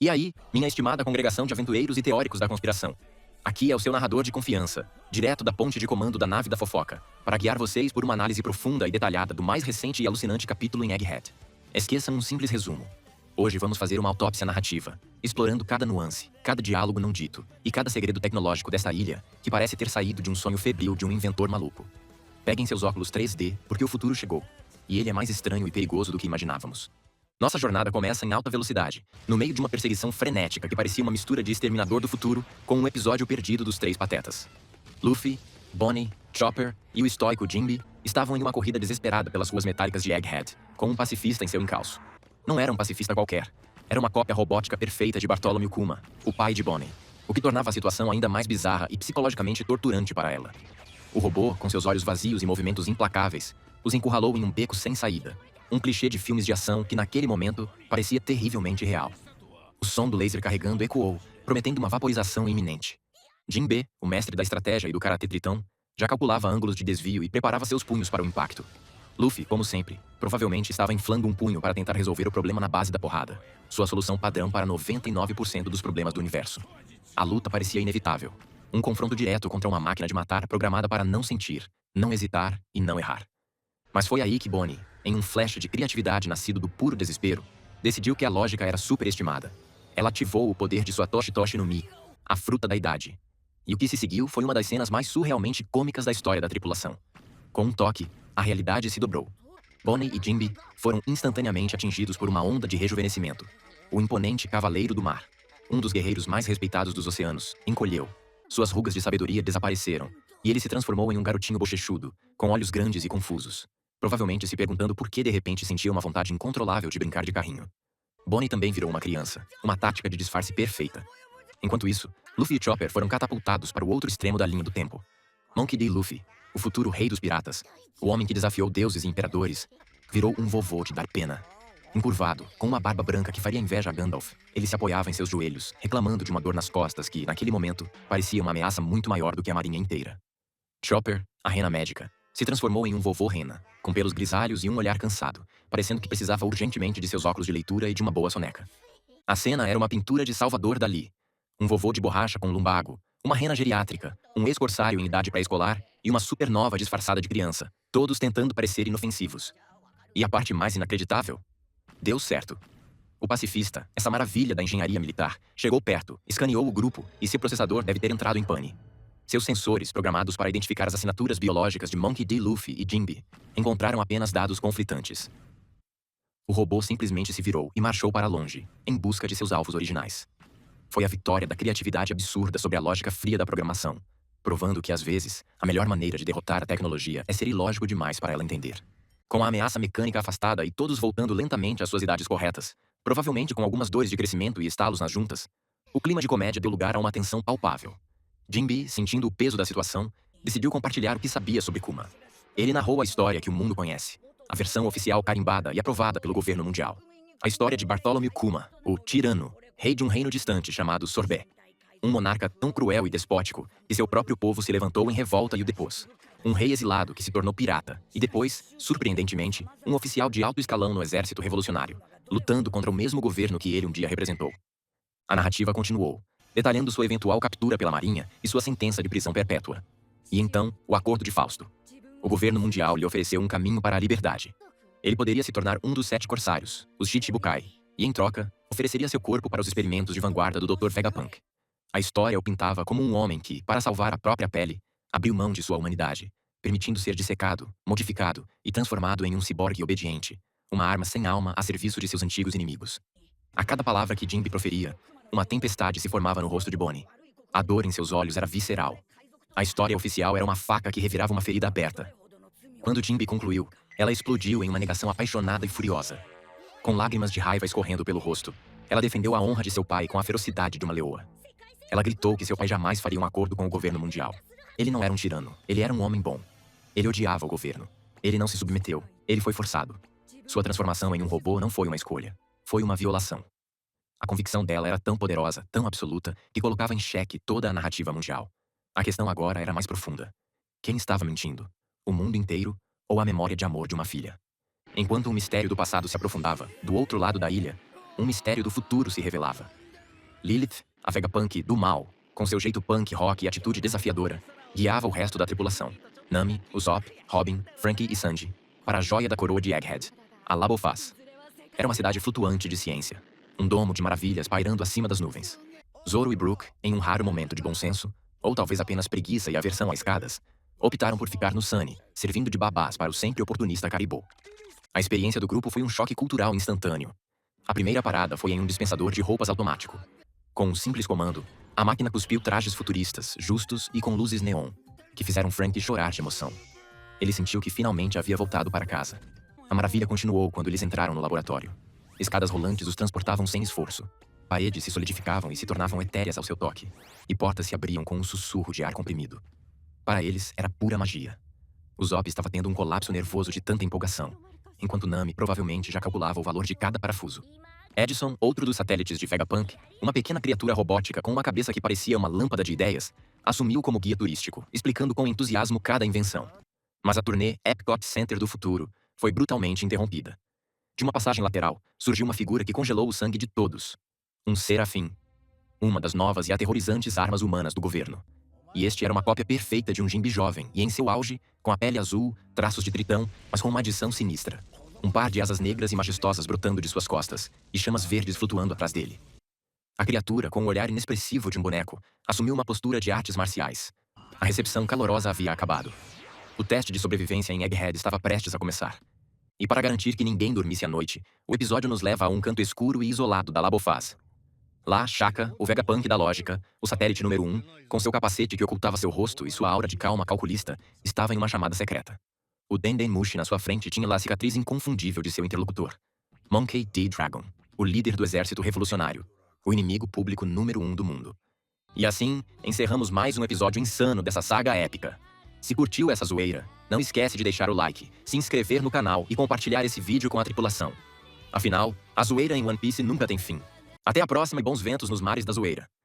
E aí, minha estimada congregação de aventureiros e teóricos da conspiração. Aqui é o seu narrador de confiança, direto da ponte de comando da nave da fofoca, para guiar vocês por uma análise profunda e detalhada do mais recente e alucinante capítulo em Egghead. Esqueçam um simples resumo. Hoje vamos fazer uma autópsia narrativa, explorando cada nuance, cada diálogo não dito e cada segredo tecnológico dessa ilha, que parece ter saído de um sonho febril de um inventor maluco. Peguem seus óculos 3D, porque o futuro chegou. E ele é mais estranho e perigoso do que imaginávamos. Nossa jornada começa em alta velocidade, no meio de uma perseguição frenética que parecia uma mistura de Exterminador do Futuro com um episódio perdido dos Três Patetas. Luffy, Bonnie, Chopper e o estoico Jinbe estavam em uma corrida desesperada pelas ruas metálicas de Egghead, com um pacifista em seu encalço. Não era um pacifista qualquer. Era uma cópia robótica perfeita de Bartholomew Kuma, o pai de Bonnie, o que tornava a situação ainda mais bizarra e psicologicamente torturante para ela. O robô, com seus olhos vazios e movimentos implacáveis, os encurralou em um beco sem saída. Um clichê de filmes de ação que naquele momento parecia terrivelmente real. O som do laser carregando ecoou, prometendo uma vaporização iminente. Jinbe, o mestre da estratégia e do karatê tritão, já calculava ângulos de desvio e preparava seus punhos para o impacto. Luffy, como sempre, provavelmente estava inflando um punho para tentar resolver o problema na base da porrada, sua solução padrão para 99% dos problemas do universo. A luta parecia inevitável. Um confronto direto contra uma máquina de matar programada para não sentir, não hesitar e não errar. Mas foi aí que Bonnie, em um flash de criatividade nascido do puro desespero, decidiu que a lógica era superestimada. Ela ativou o poder de sua Toshi Toshi no Mi, a fruta da idade. E o que se seguiu foi uma das cenas mais surrealmente cômicas da história da tripulação. Com um toque, a realidade se dobrou. Bonnie e Jinbe foram instantaneamente atingidos por uma onda de rejuvenescimento. O imponente Cavaleiro do Mar, um dos guerreiros mais respeitados dos oceanos, encolheu. Suas rugas de sabedoria desapareceram, e ele se transformou em um garotinho bochechudo, com olhos grandes e confusos. Provavelmente se perguntando por que de repente sentia uma vontade incontrolável de brincar de carrinho. Bonnie também virou uma criança, uma tática de disfarce perfeita. Enquanto isso, Luffy e Chopper foram catapultados para o outro extremo da linha do tempo. Monkey D. Luffy, o futuro rei dos piratas, o homem que desafiou deuses e imperadores, virou um vovô de dar pena. Encurvado, com uma barba branca que faria inveja a Gandalf, ele se apoiava em seus joelhos, reclamando de uma dor nas costas que, naquele momento, parecia uma ameaça muito maior do que a marinha inteira. Chopper, a rena médica, se transformou em um vovô rena, com pelos grisalhos e um olhar cansado, parecendo que precisava urgentemente de seus óculos de leitura e de uma boa soneca. A cena era uma pintura de Salvador Dalí. Um vovô de borracha com lumbago, uma rena geriátrica, um ex-corsário em idade pré-escolar e uma supernova disfarçada de criança, todos tentando parecer inofensivos. E a parte mais inacreditável? Deu certo. O pacifista, essa maravilha da engenharia militar, chegou perto, escaneou o grupo e seu processador deve ter entrado em pane. Seus sensores, programados para identificar as assinaturas biológicas de Monkey D. Luffy e Jinbe, encontraram apenas dados conflitantes. O robô simplesmente se virou e marchou para longe, em busca de seus alvos originais. Foi a vitória da criatividade absurda sobre a lógica fria da programação, provando que, às vezes, a melhor maneira de derrotar a tecnologia é ser ilógico demais para ela entender. Com a ameaça mecânica afastada e todos voltando lentamente às suas idades corretas, provavelmente com algumas dores de crescimento e estalos nas juntas, o clima de comédia deu lugar a uma tensão palpável. Jinbe, sentindo o peso da situação, decidiu compartilhar o que sabia sobre Kuma. Ele narrou a história que o mundo conhece, a versão oficial carimbada e aprovada pelo governo mundial. A história de Bartholomew Kuma, o tirano, rei de um reino distante chamado Sorbet. Um monarca tão cruel e despótico que seu próprio povo se levantou em revolta e o depôs. Um rei exilado que se tornou pirata e depois, surpreendentemente, um oficial de alto escalão no exército revolucionário, lutando contra o mesmo governo que ele um dia representou. A narrativa continuou, detalhando sua eventual captura pela marinha e sua sentença de prisão perpétua. E então, o acordo de Fausto. O governo mundial lhe ofereceu um caminho para a liberdade. Ele poderia se tornar um dos 7 corsários, os Shichibukai, e em troca, ofereceria seu corpo para os experimentos de vanguarda do Dr. Vegapunk. A história o pintava como um homem que, para salvar a própria pele, abriu mão de sua humanidade, permitindo ser dissecado, modificado e transformado em um ciborgue obediente, uma arma sem alma a serviço de seus antigos inimigos. A cada palavra que Jinbe proferia, uma tempestade se formava no rosto de Bonnie. A dor em seus olhos era visceral. A história oficial era uma faca que revirava uma ferida aberta. Quando Jinbe concluiu, ela explodiu em uma negação apaixonada e furiosa. Com lágrimas de raiva escorrendo pelo rosto, ela defendeu a honra de seu pai com a ferocidade de uma leoa. Ela gritou que seu pai jamais faria um acordo com o governo mundial. Ele não era um tirano, ele era um homem bom. Ele odiava o governo. Ele não se submeteu, ele foi forçado. Sua transformação em um robô não foi uma escolha, foi uma violação. A convicção dela era tão poderosa, tão absoluta, que colocava em xeque toda a narrativa mundial. A questão agora era mais profunda. Quem estava mentindo? O mundo inteiro ou a memória de amor de uma filha? Enquanto um mistério do passado se aprofundava, do outro lado da ilha, um mistério do futuro se revelava. Lilith, a Vegapunk do mal, com seu jeito punk rock e atitude desafiadora, guiava o resto da tripulação. Nami, Usopp, Robin, Franky e Sanji, para a joia da coroa de Egghead, a Labofaz. Era uma cidade flutuante de ciência, um domo de maravilhas pairando acima das nuvens. Zoro e Brook, em um raro momento de bom senso, ou talvez apenas preguiça e aversão a escadas, optaram por ficar no Sunny, servindo de babás para o sempre oportunista Caribou. A experiência do grupo foi um choque cultural instantâneo. A primeira parada foi em um dispensador de roupas automático. Com um simples comando, a máquina cuspiu trajes futuristas, justos e com luzes neon, que fizeram Franky chorar de emoção. Ele sentiu que finalmente havia voltado para casa. A maravilha continuou quando eles entraram no laboratório. Escadas rolantes os transportavam sem esforço. Paredes se solidificavam e se tornavam etéreas ao seu toque, e portas se abriam com um sussurro de ar comprimido. Para eles, era pura magia. Usopp estava tendo um colapso nervoso de tanta empolgação, enquanto Nami provavelmente já calculava o valor de cada parafuso. Edison, outro dos satélites de Vegapunk, uma pequena criatura robótica com uma cabeça que parecia uma lâmpada de ideias, assumiu como guia turístico, explicando com entusiasmo cada invenção. Mas a turnê Epcot Center do futuro foi brutalmente interrompida. De uma passagem lateral, surgiu uma figura que congelou o sangue de todos. Um serafim. Uma das novas e aterrorizantes armas humanas do governo. E este era uma cópia perfeita de um Jinbe jovem e em seu auge, com a pele azul, traços de tritão, mas com uma adição sinistra. Um par de asas negras e majestosas brotando de suas costas, e chamas verdes flutuando atrás dele. A criatura, com o olhar inexpressivo de um boneco, assumiu uma postura de artes marciais. A recepção calorosa havia acabado. O teste de sobrevivência em Egghead estava prestes a começar. E para garantir que ninguém dormisse à noite, o episódio nos leva a um canto escuro e isolado da Labofaz. Lá, Shaka, o Vegapunk da lógica, o satélite número 1, com seu capacete que ocultava seu rosto e sua aura de calma calculista, estava em uma chamada secreta. O Dendemushi na sua frente tinha lá a cicatriz inconfundível de seu interlocutor. Monkey D. Dragon, o líder do exército revolucionário, o inimigo público número 1 do mundo. E assim, encerramos mais um episódio insano dessa saga épica. Se curtiu essa zoeira, não esquece de deixar o like, se inscrever no canal e compartilhar esse vídeo com a tripulação. Afinal, a zoeira em One Piece nunca tem fim. Até a próxima e bons ventos nos mares da zoeira.